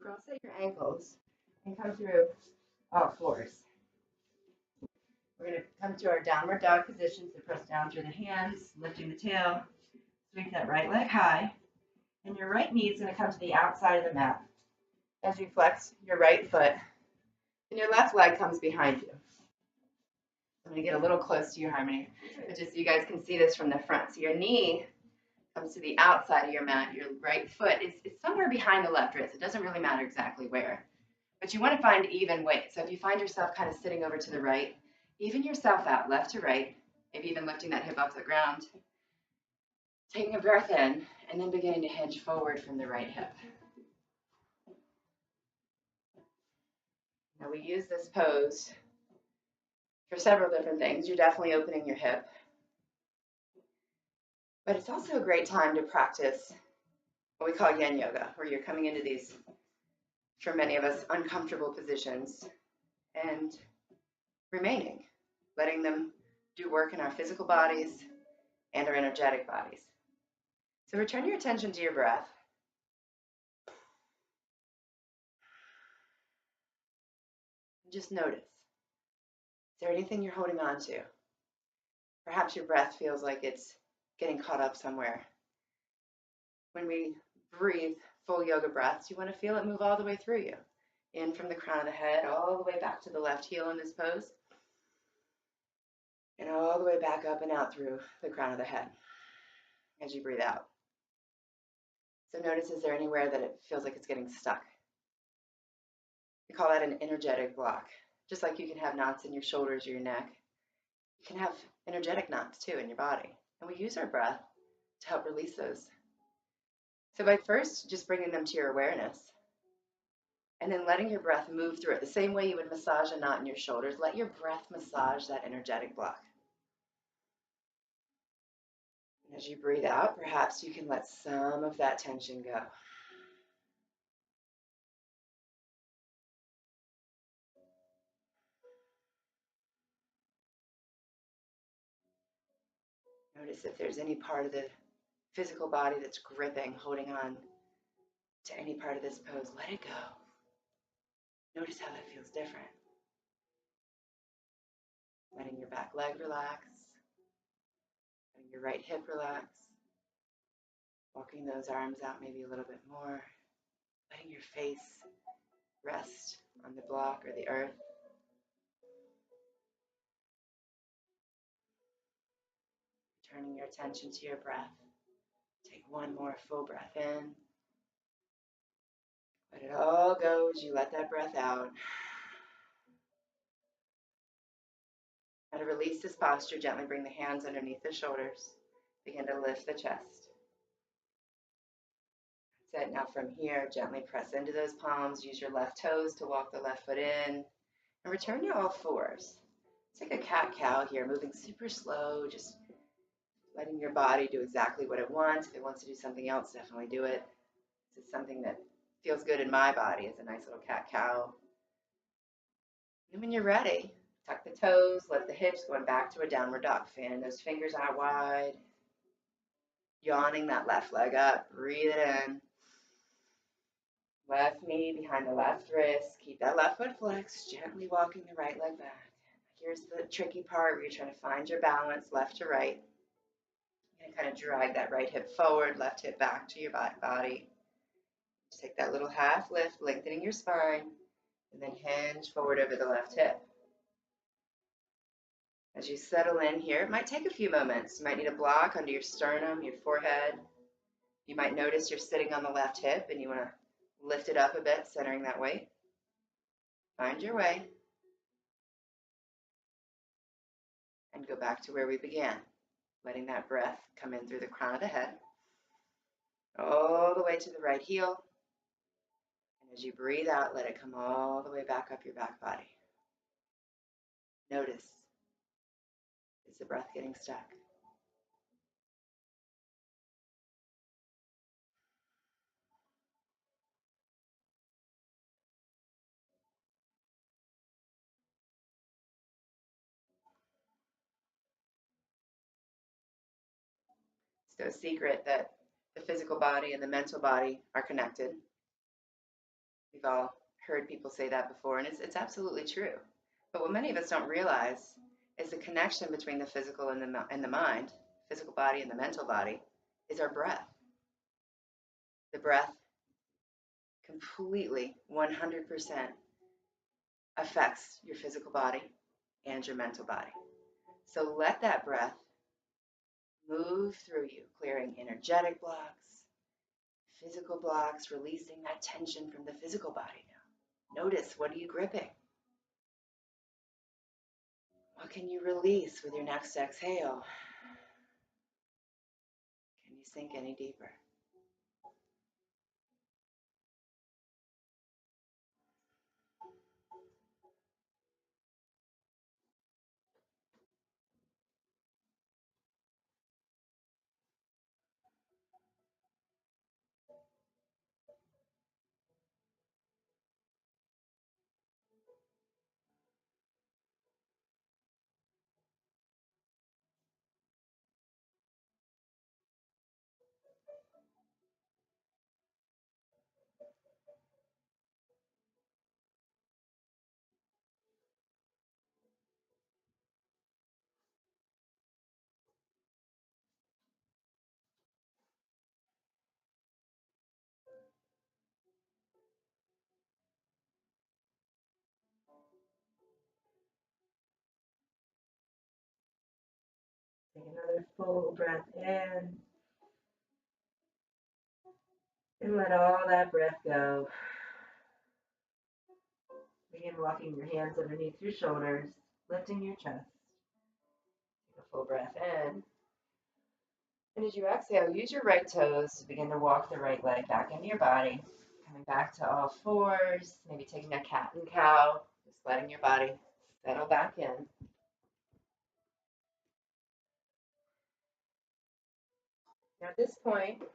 Cross at your ankles and come through all fours. We're going to come to our downward dog position. So press down through the hands, lifting the tail. Sweep that right leg high. And your right knee is going to come to the outside of the mat as you flex your right foot. And your left leg comes behind you. I'm going to get a little close to you, Harmony, but just so you guys can see this from the front. So your knee comes to the outside of your mat. Your right foot is somewhere behind the left wrist. It doesn't really matter exactly where, but you want to find even weight. So if you find yourself kind of sitting over to the right, even yourself out left to right, maybe even lifting that hip off the ground, taking a breath in, and then beginning to hinge forward from the right hip. Now we use this pose for several different things. You're definitely opening your hip, but it's also a great time to practice what we call yin yoga, where you're coming into these, for many of us, uncomfortable positions and remaining, letting them do work in our physical bodies and our energetic bodies. So return your attention to your breath. Just notice. Is there anything you're holding on to? Perhaps your breath feels like it's getting caught up somewhere. When we breathe full yoga breaths, you want to feel it move all the way through you. In from the crown of the head, all the way back to the left heel in this pose. And all the way back up and out through the crown of the head as you breathe out. So notice, is there anywhere that it feels like it's getting stuck? We call that an energetic block. Just like you can have knots in your shoulders or your neck, you can have energetic knots too in your body. And we use our breath to help release those. So by first just bringing them to your awareness, and then letting your breath move through it, the same way you would massage a knot in your shoulders, let your breath massage that energetic block. And as you breathe out, perhaps you can let some of that tension go. Notice if there's any part of the physical body that's gripping, holding on to any part of this pose, let it go. Notice how that feels different. Letting your back leg relax, letting your right hip relax, walking those arms out maybe a little bit more, letting your face rest on the block or the earth. Turning your attention to your breath. Take one more full breath in. Let it all go as you let that breath out. Now to release this posture, gently bring the hands underneath the shoulders. Begin to lift the chest. That's it. Now from here, gently press into those palms. Use your left toes to walk the left foot in. And return to all fours. It's like a cat-cow here, moving super slow, just letting your body do exactly what it wants. If it wants to do something else, definitely do it. This is something that feels good in my body. It's a nice little cat-cow. And when you're ready, tuck the toes, lift the hips, going back to a downward dog. Fanning those fingers out wide. Yawning that left leg up. Breathe it in. Left knee behind the left wrist. Keep that left foot flexed. Gently walking the right leg back. Here's the tricky part where you're trying to find your balance left to right. You're going to kind of drag that right hip forward, left hip back to your body. Just take that little half lift, lengthening your spine, and then hinge forward over the left hip. As you settle in here, it might take a few moments. You might need a block under your sternum, your forehead. You might notice you're sitting on the left hip and you want to lift it up a bit, centering that weight. Find your way. And go back to where we began, letting that breath come in through the crown of the head, all the way to the right heel. As you breathe out, let it come all the way back up your back body. Notice, is the breath getting stuck? It's no secret that the physical body and the mental body are connected. We've all heard people say that before, and it's absolutely true. But what many of us don't realize is the connection between the physical and the mind, physical body and the mental body, is our breath. The breath completely, 100% affects your physical body and your mental body. So let that breath move through you, clearing energetic blocks, physical blocks, releasing that tension from the physical body now. Notice, what are you gripping? What can you release with your next exhale? Can you sink any deeper? Take another full breath in and let all that breath go. Begin walking your hands underneath your shoulders, lifting your chest. Take a full breath in. And as you exhale, use your right toes to begin to walk the right leg back into your body. Coming back to all fours, maybe taking a cat and cow, just letting your body settle back in. Now at this point, if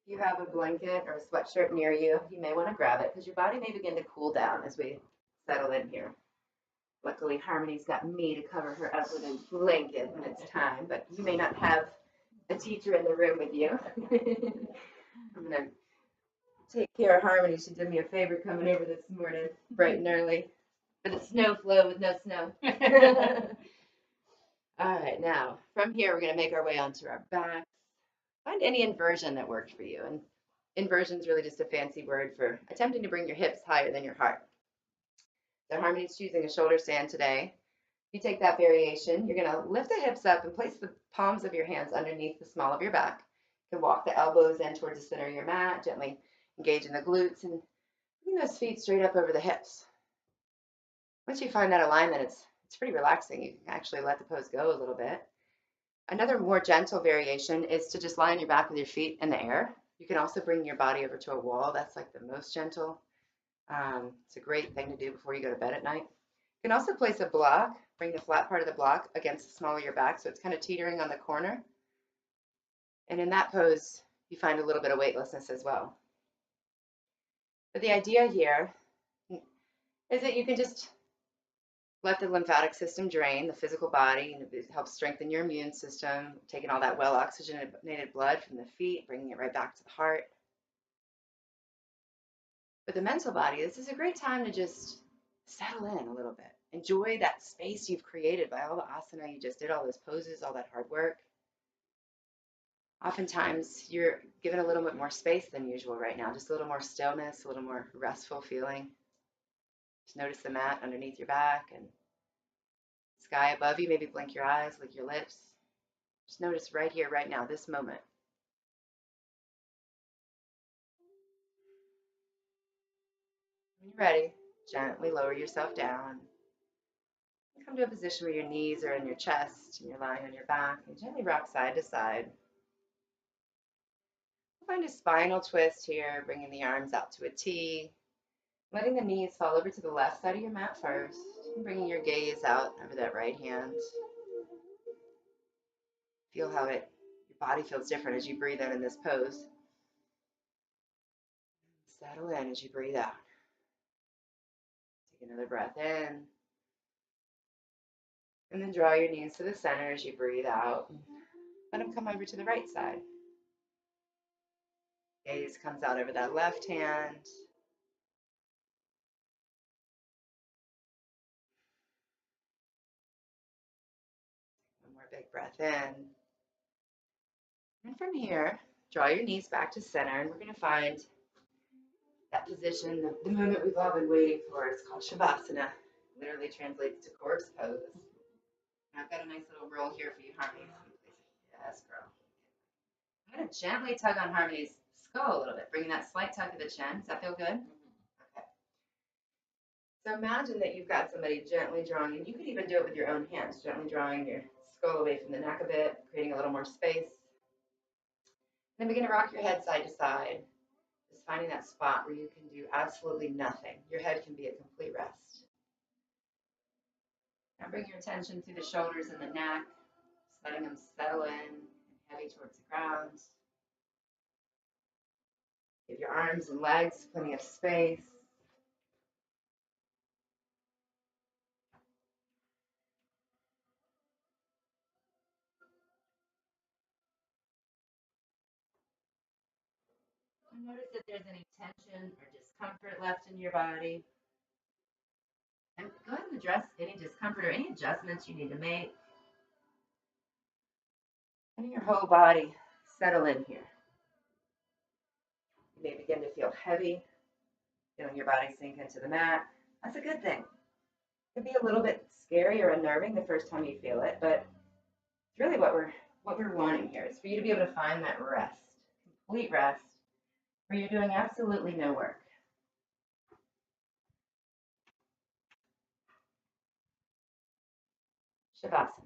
you have a blanket or a sweatshirt near you, you may want to grab it because your body may begin to cool down as we settle in here. Luckily, Harmony's got me to cover her up with a blanket when it's time, but you may not have a teacher in the room with you. I'm going to take care of Harmony. She did me a favor coming over this morning, bright and early, for the snow flow with no snow. All right, now from here, we're going to make our way onto our backs. Find any inversion that worked for you. And inversion is really just a fancy word for attempting to bring your hips higher than your heart. So Harmony's choosing a shoulder stand today. If you take that variation, you're going to lift the hips up and place the palms of your hands underneath the small of your back. You can walk the elbows in towards the center of your mat, gently engage in the glutes, and bring those feet straight up over the hips. Once you find that alignment, it's pretty relaxing. You can actually let the pose go a little bit. Another more gentle variation is to just lie on your back with your feet in the air. You can also bring your body over to a wall. That's like the most gentle. It's a great thing to do before you go to bed at night. You can also place a block, bring the flat part of the block against the small of your back so it's kind of teetering on the corner. And in that pose, you find a little bit of weightlessness as well. But the idea here is that you can just let the lymphatic system drain the physical body, and it helps strengthen your immune system, taking all that well oxygenated blood from the feet, bringing it right back to the heart. But the mental body, this is a great time to just settle in a little bit. Enjoy that space you've created by all the asana you just did, all those poses, all that hard work. Oftentimes, you're given a little bit more space than usual right now, just a little more stillness, a little more restful feeling. Just notice the mat underneath your back and sky above you. Maybe blink your eyes, lick your lips. Just notice right here, right now, this moment. When you're ready, gently lower yourself down. Come to a position where your knees are in your chest and you're lying on your back, and gently rock side to side. Find a spinal twist here, bringing the arms out to a T, letting the knees fall over to the left side of your mat first, and bringing your gaze out over that right hand. Feel how your body feels different as you breathe in this pose. Settle in as you breathe out. Take another breath in. And then draw your knees to the center as you breathe out. Let them come over to the right side. Gaze comes out over that left hand. One more big breath in. And from here, draw your knees back to center, and we're going to find that position, the moment we've all been waiting for. It's called shavasana. Literally translates to corpse pose. And I've got a nice little roll here for you, Harmony. Yes, girl. I'm going to gently tug on Harmony's skull a little bit, bringing that slight tug to the chin. Does that feel good? Okay. So imagine that you've got somebody gently drawing, and you could even do it with your own hands, gently drawing your skull away from the neck a bit, creating a little more space. Then begin to rock your head side to side, just finding that spot where you can do absolutely nothing. Your head can be at complete rest. Now bring your attention through the shoulders and the neck, just letting them settle in and heavy towards the ground. Give your arms and legs plenty of space. And notice if there's any tension or discomfort left in your body. And go ahead and address any discomfort or any adjustments you need to make. Letting your whole body settle in here. You may begin to feel heavy, feeling your body sink into the mat. That's a good thing. It can be a little bit scary or unnerving the first time you feel it, but it's really what we're wanting here is for you to be able to find that rest, complete rest, where you're doing absolutely no work. Shavasana.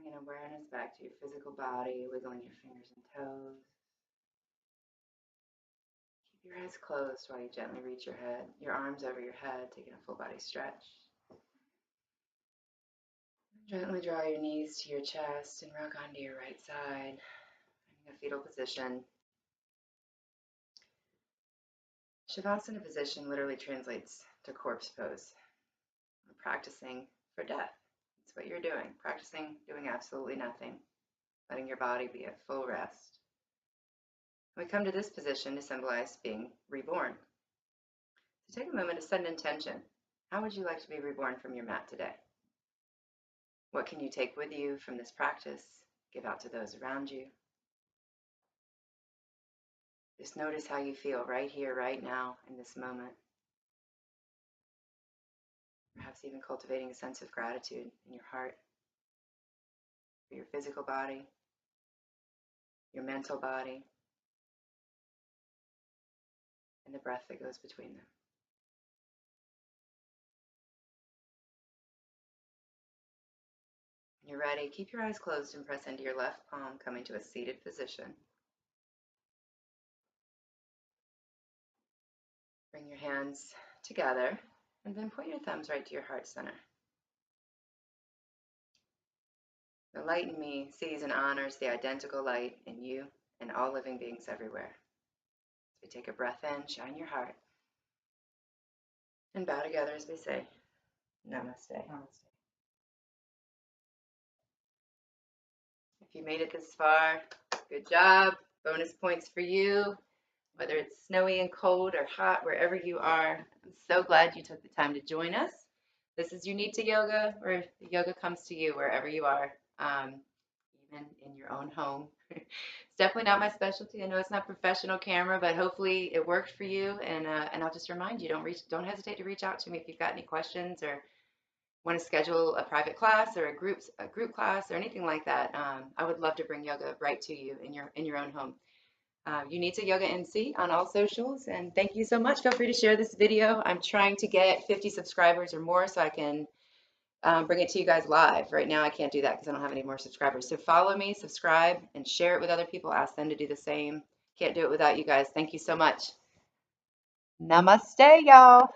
Bringing awareness back to your physical body, wiggling your fingers and toes. Keep your eyes closed while you gently reach your arms over your head, taking a full body stretch. Gently draw your knees to your chest and rock onto your right side, finding a fetal position. Shavasana position literally translates to corpse pose. We're practicing for death. That's what you're doing. Practicing doing absolutely nothing, letting your body be at full rest. We come to this position to symbolize being reborn. So take a moment to set an intention. How would you like to be reborn from your mat today? What can you take with you from this practice? Give out to those around you. Just notice how you feel right here, right now, in this moment. Perhaps even cultivating a sense of gratitude in your heart for your physical body, your mental body, and the breath that goes between them. When you're ready, keep your eyes closed and press into your left palm, coming to a seated position. Bring your hands together and then point your thumbs right to your heart center. The light in me sees and honors the identical light in you and all living beings everywhere. As we take a breath in, shine your heart, and bow together as we say, Namaste. Namaste. If you made it this far, good job. Bonus points for you. Whether it's snowy and cold or hot, wherever you are, I'm so glad you took the time to join us. This is Unita Yoga, where the yoga comes to you wherever you are, even in your own home. It's definitely not my specialty. I know it's not professional camera, but hopefully it worked for you. And I'll just remind you, don't hesitate to reach out to me if you've got any questions or want to schedule a private class or a group class or anything like that. I would love to bring yoga right to you in your own home. Unita Yoga NC on all socials, and thank you so much. Feel free to share this video. I'm trying to get 50 subscribers or more so I can bring it to you guys live. Right now I can't do that because I don't have any more subscribers. So follow me, subscribe, and share it with other people. Ask them to do the same. Can't do it without you guys. Thank you so much. Namaste, y'all.